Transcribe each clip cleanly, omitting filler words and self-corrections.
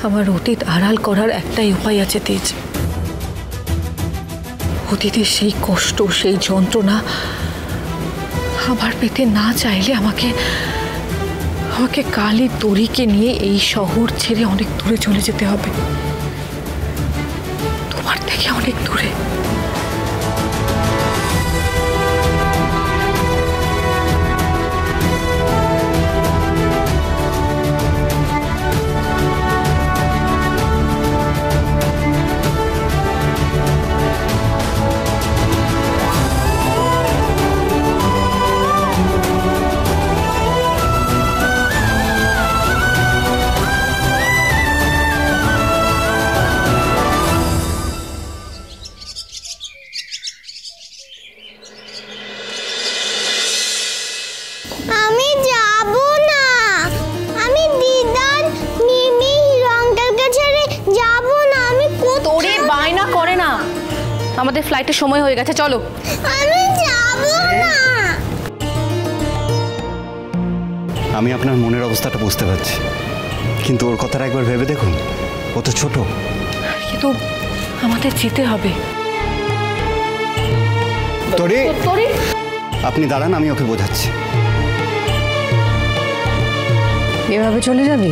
আমার অতীত আড়াল করার একটাই উপায় আছে তেজ। অতীতের সেই কষ্ট, সেই যন্ত্রণা আবার পেতে না চাইলে আমাকে কালী তরিকে নিয়ে এই শহর ছেড়ে অনেক দূরে চলে যেতে হবে, তোমার থেকে অনেক দূরে। আমাদের ফ্লাইটের সময় হয়ে গেছে, চলো। আমি যাব না। আমি আপনার মনের অবস্থাটা বুঝতে পারছি, কিন্তু ওর কথাটা একবার ভেবে দেখুন, ও তো ছোট। কিন্তু আমাদের যেতে হবে। তরি, আপনি দাঁড়ান, আমি ওকে বোঝাচ্ছি। এভাবে চলে যাবি?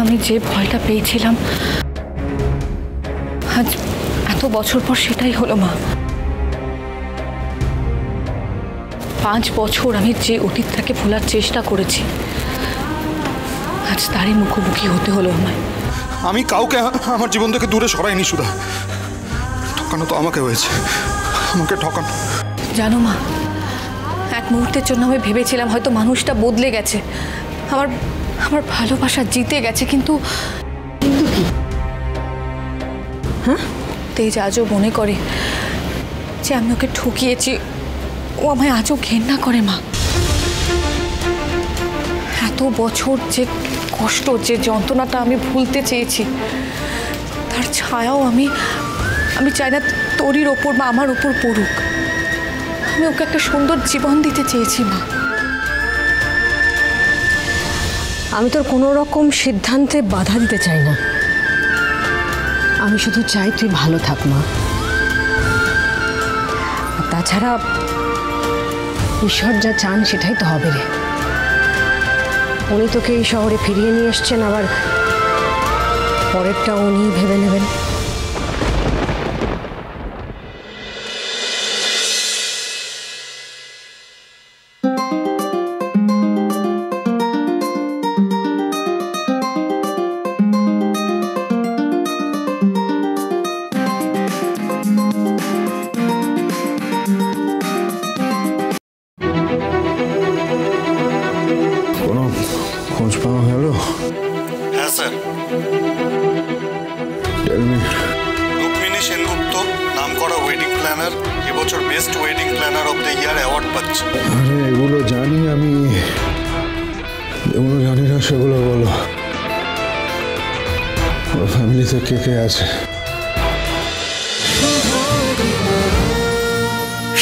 আমি যে ভয়টা পেয়েছিলাম আজ এত বছর পর সেটাই হলো মা। 5 বছর আমি যে অতীতটাকে ভোলার চেষ্টা করেছি, আজ তারই মুখোমুখি হতে হলো আমায়। আমি কাউকে আমার জীবন থেকে দূরে সরাইনি সুধা, ঠকানো তো আমাকে হয়েছে, আমাকে ঠকানো। জানো মা, এক মুহূর্তের জন্য আমি ভেবেছিলাম হয়তো মানুষটা বদলে গেছে, আমার ভালোবাসা জিতে গেছে, কিন্তু কি? হ্যাঁ, তেজ আজও মনে করে যে আমি ওকে ঠকিয়েছি, ও আমায় আজও ঘেন্না করে মা। এত বছর যে কষ্ট, যে যন্ত্রণাটা আমি ভুলতে চেয়েছি, তার ছায়াও আমি চাই না তোরির ওপর বা আমার ওপর পড়ুক। আমি ওকে একটা সুন্দর জীবন দিতে চেয়েছি মা। আমি তোর কোনো রকম সিদ্ধান্তে বাধা দিতে চাই না, আমি শুধু চাই তুই ভালো থাক মা। তাছাড়া ঈশ্বর যা চান সেটাই তো হবে রে। উনি তোকে এই শহরে ফিরিয়ে নিয়ে এসছেন, আবার পরেরটা উনি ভেবে নেবেন। খোঁজ পাওয়া গেল? হ্যাঁ স্যার। রুক্মিণী সেনগুপ্ত, নাম করা ওয়েডিং প্ল্যানার, এবছর best wedding planner of the year award পাচ্ছে। আরে এগুলো জানি আমি, এগুলো জানি না সেগুলো বলো। ওর ফ্যামিলিতে কে কে আছে?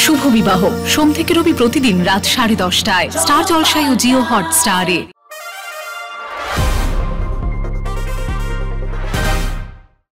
শুভ বিবাহ সোম থেকে রবি প্রতিদিন রাত 10:30টায় স্টার জলসায় ও জিও হটস্টারে।